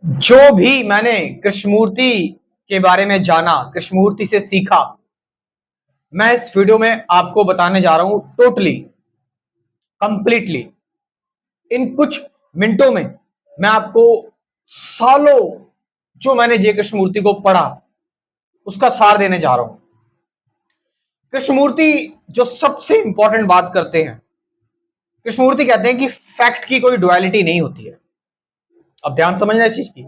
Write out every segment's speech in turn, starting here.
जो भी मैंने कृष्णमूर्ति के बारे में जाना, कृष्णमूर्ति से सीखा, मैं इस वीडियो में आपको बताने जा रहा हूं टोटली, कंप्लीटली। इन कुछ मिनटों में मैं आपको सालों जो मैंने जे कृष्णमूर्ति को पढ़ा उसका सार देने जा रहा हूं। कृष्णमूर्ति जो सबसे इंपॉर्टेंट बात करते हैं, कृष्णमूर्ति कहते हैं कि फैक्ट की कोई डुअलिटी नहीं होती है। अब ध्यान समझना इस चीज की,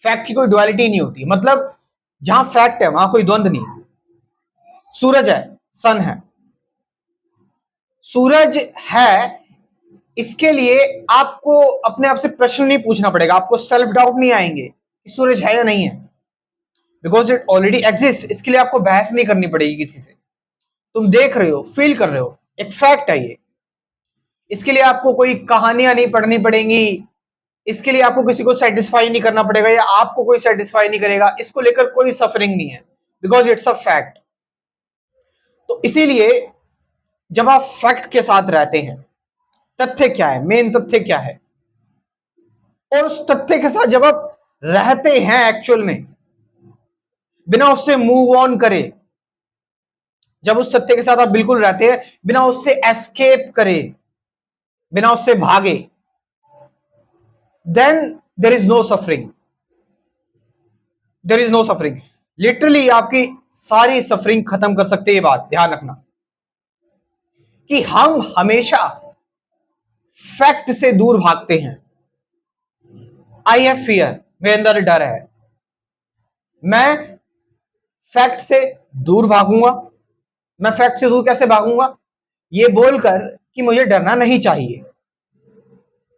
फैक्ट की कोई डुअलिटी नहीं होती, मतलब जहां फैक्ट है वहां कोई द्वंद्व नहीं। सूरज है, सन है, सूरज है, इसके लिए आपको अपने आप से प्रश्न नहीं पूछना पड़ेगा, आपको सेल्फ डाउट नहीं आएंगे कि सूरज है या नहीं है, बिकॉज इट ऑलरेडी एग्जिस्ट। इसके लिए आपको बहस नहीं करनी पड़ेगी किसी से। तुम देख रहे हो, फील कर रहे हो, एक फैक्ट है ये। इसके लिए आपको कोई कहानियां नहीं पढ़नी पड़ेंगी, इसके लिए आपको किसी को सेटिस्फाई नहीं करना पड़ेगा या आपको कोई सेटिस्फाई नहीं करेगा, इसको लेकर कोई सफरिंग नहीं है, बिकॉज इट्स अ फैक्ट। तो इसीलिए जब आप फैक्ट के साथ रहते हैं, तथ्य क्या है, मेन तथ्य क्या है, और उस तथ्य के साथ जब आप रहते हैं एक्चुअल में, बिना उससे मूव ऑन करे, जब उस तथ्य के साथ आप बिल्कुल रहते हैं, बिना उससे एस्केप करे, बिना उससे भागे, then there is no suffering, there is no suffering. Literally आपकी सारी सफरिंग खत्म कर सकते हैं। ये बात ध्यान रखना कि हम हमेशा फैक्ट से दूर भागते हैं। आई हैव फियर, मेरे अंदर डर है, मैं फैक्ट से दूर भागूंगा। मैं फैक्ट से दूर कैसे भागूंगा, ये बोलकर कि मुझे डरना नहीं चाहिए।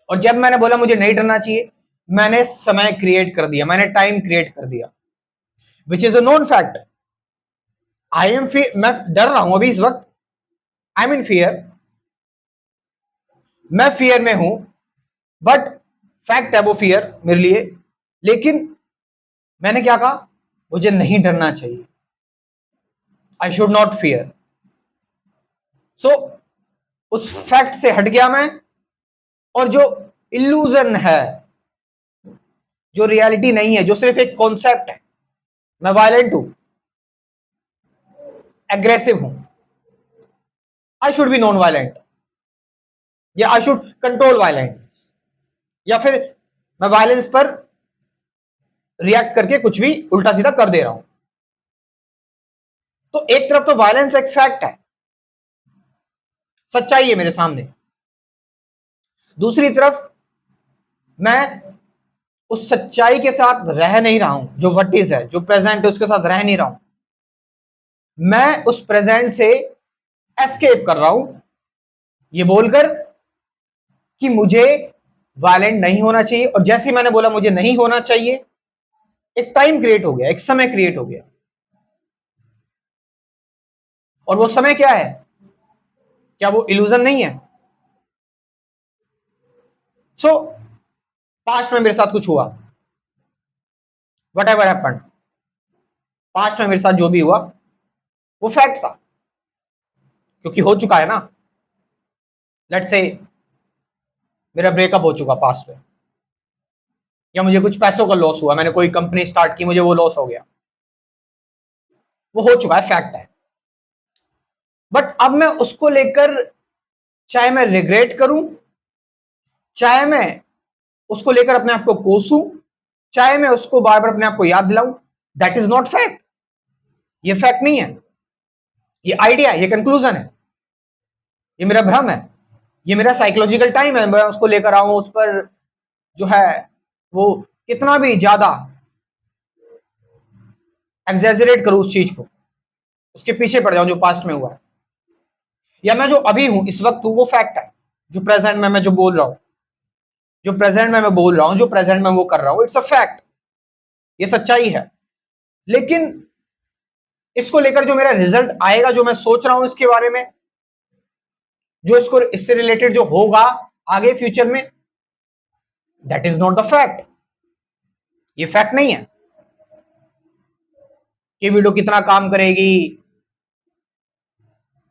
और जब मैंने बोला मुझे नहीं डरना चाहिए, मैंने समय क्रिएट कर दिया, मैंने टाइम क्रिएट कर दिया, which is a known fact. I am fear, मैं डर रहा हूं अभी इस वक्त, आई एम इन फियर, मैं फियर में हूं, बट फैक्ट है वो फियर मेरे लिए। लेकिन मैंने क्या कहा, मुझे नहीं डरना चाहिए, आई शुड नॉट फियर। सो उस फैक्ट से हट गया मैं, और जो इल्यूजन है, जो रियलिटी नहीं है, जो सिर्फ एक कॉन्सेप्ट है, मैं वायलेंट हूं, एग्रेसिव हूं, I should be non violent, या आई शुड कंट्रोल वायलेंस, या फिर मैं वायलेंस पर रिएक्ट करके कुछ भी उल्टा सीधा कर दे रहा हूं। तो एक तरफ तो वायलेंस एक फैक्ट है, सच्चाई है मेरे सामने, दूसरी तरफ मैं उस सच्चाई के साथ रह नहीं रहा हूं, जो व्हाट इज है, जो प्रेजेंट है, उसके साथ रह नहीं रहा हूं, मैं उस प्रेजेंट से एस्केप कर रहा हूं, ये बोलकर कि मुझे वायलेंट नहीं होना चाहिए। और जैसे ही मैंने बोला मुझे नहीं होना चाहिए, एक टाइम क्रिएट हो गया, एक समय क्रिएट हो गया। और वो समय क्या है, क्या वो इल्यूजन नहीं है? सो पास्ट में मेरे साथ कुछ हुआ, वट एवर हैपेंड, पास्ट में मेरे साथ जो भी हुआ वो फैक्ट था, क्योंकि हो चुका है ना। लेट्स से मेरा ब्रेकअप हो चुका पास्ट में, या मुझे कुछ पैसों का लॉस हुआ, मैंने कोई कंपनी स्टार्ट की, मुझे वो लॉस हो गया, वो हो चुका है, फैक्ट है। बट अब मैं उसको लेकर, चाहे मैं रिग्रेट करूं, चाहे मैं उसको लेकर अपने आप को कोसूं, चाहे मैं उसको बार बार अपने आप को याद दिलाऊं, दैट इज नॉट फैक्ट। ये फैक्ट नहीं है, ये आइडिया है, ये कंक्लूजन है, ये मेरा भ्रम है, ये मेरा साइकोलॉजिकल टाइम है। मैं उसको लेकर आऊं, उस पर जो है वो कितना भी ज्यादा एग्जैजरेट करूं उस चीज को, उसके पीछे पड़ जाऊं जो पास्ट में हुआ है, या मैं जो अभी हूं, इस वक्त हूं, वो फैक्ट है। जो प्रेजेंट में मैं जो बोल रहा हूं, जो प्रेजेंट में मैं बोल रहा हूं, जो प्रेजेंट में वो कर रहा हूं, इट्स अ फैक्ट, ये सच्चाई है। लेकिन इसको लेकर जो मेरा रिजल्ट आएगा, जो मैं सोच रहा हूं इसके बारे में, जो इसको इससे रिलेटेड जो होगा आगे फ्यूचर में, that is not the fact. ये फैक्ट नहीं है कि वीडियो कितना काम करेगी,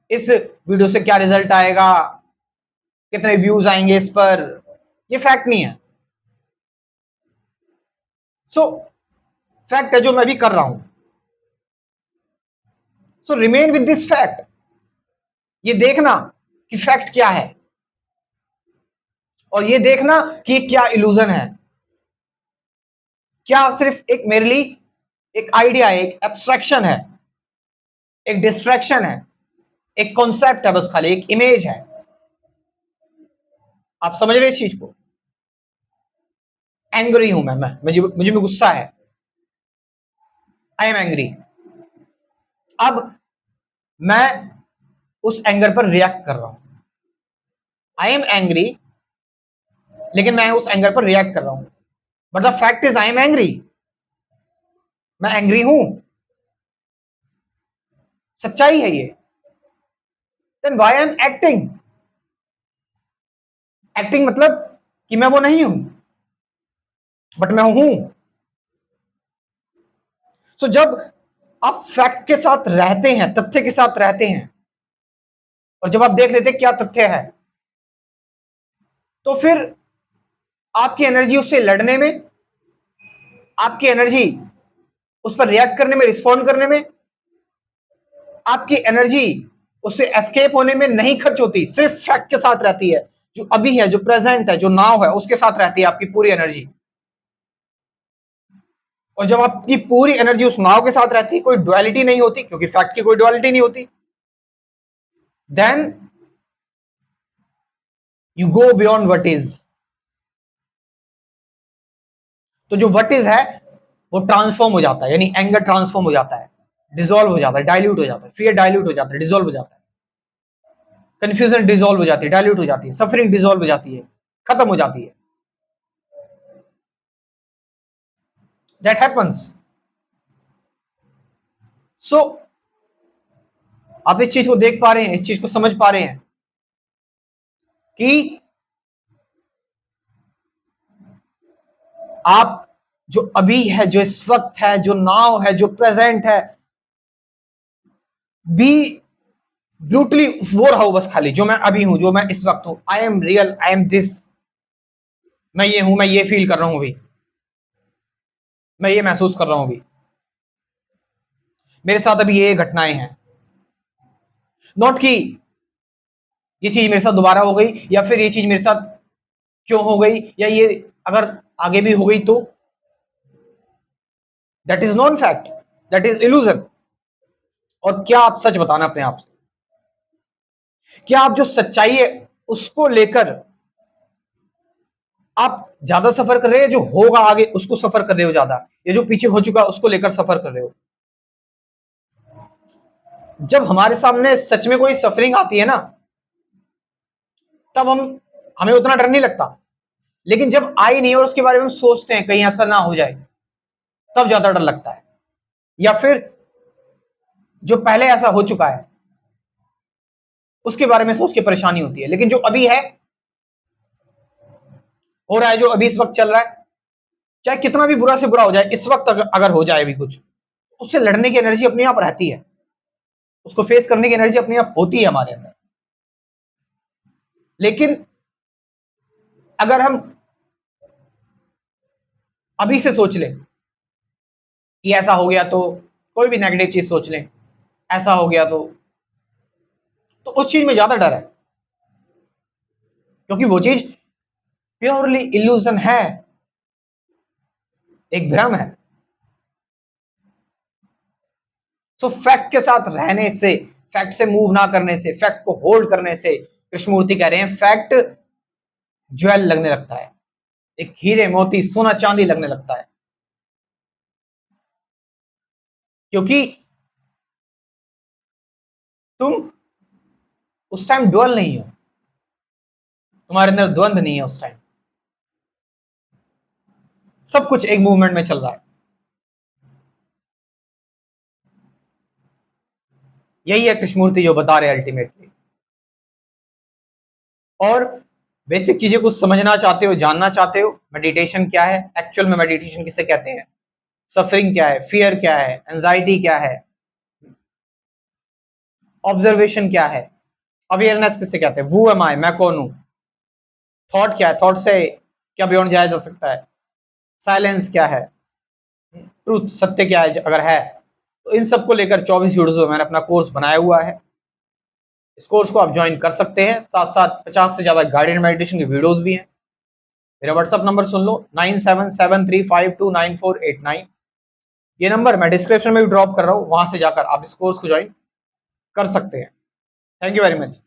इस वीडियो से क्या रिजल्ट आएगा, कितने व्यूज आएंगे इस पर, ये फैक्ट नहीं है। सो फैक्ट है जो मैं भी कर रहा हूं। सो रिमेन विद दिस फैक्ट, ये देखना कि फैक्ट क्या है और ये देखना कि ये क्या इल्यूजन है, क्या सिर्फ एक मेरे लिए एक आइडिया है, एक एब्स्ट्रैक्शन है, एक डिस्ट्रैक्शन है, एक कॉन्सेप्ट है, बस खाली एक इमेज है। आप समझ रहे इस चीज को? एंग्री हूं मैं मुझे में गुस्सा है, आई एम एंग्री। अब मैं उस एंगर पर रिएक्ट कर रहा हूं, आई एम एंग्री, लेकिन मैं उस एंगर पर रिएक्ट कर रहा हूं, but the fact is I am angry, मैं एंग्री हूं, सच्चाई है ये। Then why I am acting? Acting मतलब कि मैं वो नहीं हूं, बट मैं हूं। सो जब आप फैक्ट के साथ रहते हैं, तथ्य के साथ रहते हैं, और जब आप देख लेते हैं क्या तथ्य है, तो फिर आपकी एनर्जी उससे लड़ने में, आपकी एनर्जी उस पर रिएक्ट करने में, रिस्पॉन्ड करने में, आपकी एनर्जी उससे एस्केप होने में नहीं खर्च होती, सिर्फ फैक्ट के साथ रहती है। जो अभी है, जो प्रेजेंट है, जो नाउ है, उसके साथ रहती है आपकी पूरी एनर्जी। और जब आपकी पूरी एनर्जी उस नाव के साथ रहती है, कोई डुअलिटी नहीं होती, क्योंकि फैक्ट की कोई डुअलिटी नहीं होती, then you go beyond what is. तो जो व्हाट इज है वो ट्रांसफॉर्म हो जाता है, यानी एंगर ट्रांसफॉर्म हो जाता है, डिसॉल्व हो जाता है, डाइल्यूट हो जाता है, फियर डाइल्यूट हो जाता है, डिसॉल्व हो जाता है, कंफ्यूजन डिसॉल्व हो जाती है, डाइल्यूट हो जाती है, सफरिंग डिसॉल्व हो जाती है, खत्म हो जाती है। That happens. सो आप इस चीज को देख पा रहे हैं, इस चीज को समझ पा रहे हैं कि आप जो अभी है, जो इस वक्त है, जो नाउ है, जो प्रेजेंट है, बी ब्रूटली वो रहो बस खाली, जो मैं अभी हूं, जो मैं इस वक्त हूं, I am real, I am this, मैं ये हूं, मैं ये फील कर रहा हूं अभी, मैं ये महसूस कर रहा हूं अभी, मेरे साथ अभी ये घटनाएं हैं। नॉट कि ये चीज मेरे साथ दोबारा हो गई, या फिर ये चीज मेरे साथ क्यों हो गई, या ये अगर आगे भी हो गई तो। That is non fact, that is illusion. और क्या आप सच बताना अपने आप से, क्या आप जो सच्चाई है उसको लेकर आप ज्यादा सफर कर रहे हो, जो होगा आगे उसको सफर कर रहे हो ज्यादा, ये जो पीछे हो चुका उसको लेकर सफर कर रहे हो? जब हमारे सामने सच में कोई सफरिंग आती है ना, तब हमें उतना डर नहीं लगता, लेकिन जब आई नहीं और उसके बारे में हम सोचते हैं कहीं ऐसा ना हो जाए, तब ज्यादा डर लगता है। या फिर जो पहले ऐसा हो चुका है उसके बारे में सोच के परेशानी होती है, लेकिन जो अभी है, हो रहा है, जो अभी इस वक्त चल रहा है, चाहे कितना भी बुरा से बुरा हो जाए, इस वक्त अगर हो जाए भी कुछ, उससे लड़ने की एनर्जी अपने आप रहती है, उसको फेस करने की एनर्जी अपने आप होती है हमारे अंदर। लेकिन अगर हम अभी से सोच लें कि ऐसा हो गया, तो कोई भी नेगेटिव चीज सोच लें, ऐसा हो गया तो उस चीज में ज्यादा डर है, क्योंकि वो चीज प्योरली इल्यूजन है, एक भ्रम है। सो फैक्ट के साथ रहने से, फैक्ट से मूव ना करने से, फैक्ट को होल्ड करने से, कृष्णमूर्ति कह रहे हैं फैक्ट ज्वेल लगने लगता है, एक हीरे मोती सोना चांदी लगने लगता है, क्योंकि तुम उस टाइम ड्वेल नहीं हो, तुम्हारे अंदर द्वंद नहीं है उस टाइम, सब कुछ एक मूवमेंट में चल रहा है। यही है कृष्णमूर्ति जो बता रहे हैं अल्टीमेटली। और बेसिक चीजें कुछ समझना चाहते हो, जानना चाहते हो, मेडिटेशन क्या है, एक्चुअल में मेडिटेशन किसे कहते हैं, सफरिंग क्या है, फियर क्या है, एंजाइटी क्या है, ऑब्जर्वेशन क्या है, अवेयरनेस किसे कहते हैं, वो एम आई, मैं कौन हूं, थॉट क्या है, थॉट से क्या बियॉन्ड जाया जा सकता है, साइलेंस क्या है, ट्रूथ, सत्य क्या है अगर है, तो इन सब को लेकर 24 वीडियोस में मैंने अपना कोर्स बनाया हुआ है। इस कोर्स को आप ज्वाइन कर सकते हैं। साथ साथ 50 से ज्यादा गाइडेड मेडिटेशन की वीडियोस भी हैं। मेरा व्हाट्सअप नंबर सुन लो, 9773529489। ये नंबर मैं डिस्क्रिप्शन में भी ड्रॉप कर रहा हूँ, वहां से जाकर आप इस कोर्स को ज्वाइन कर सकते हैं। Thank you very much.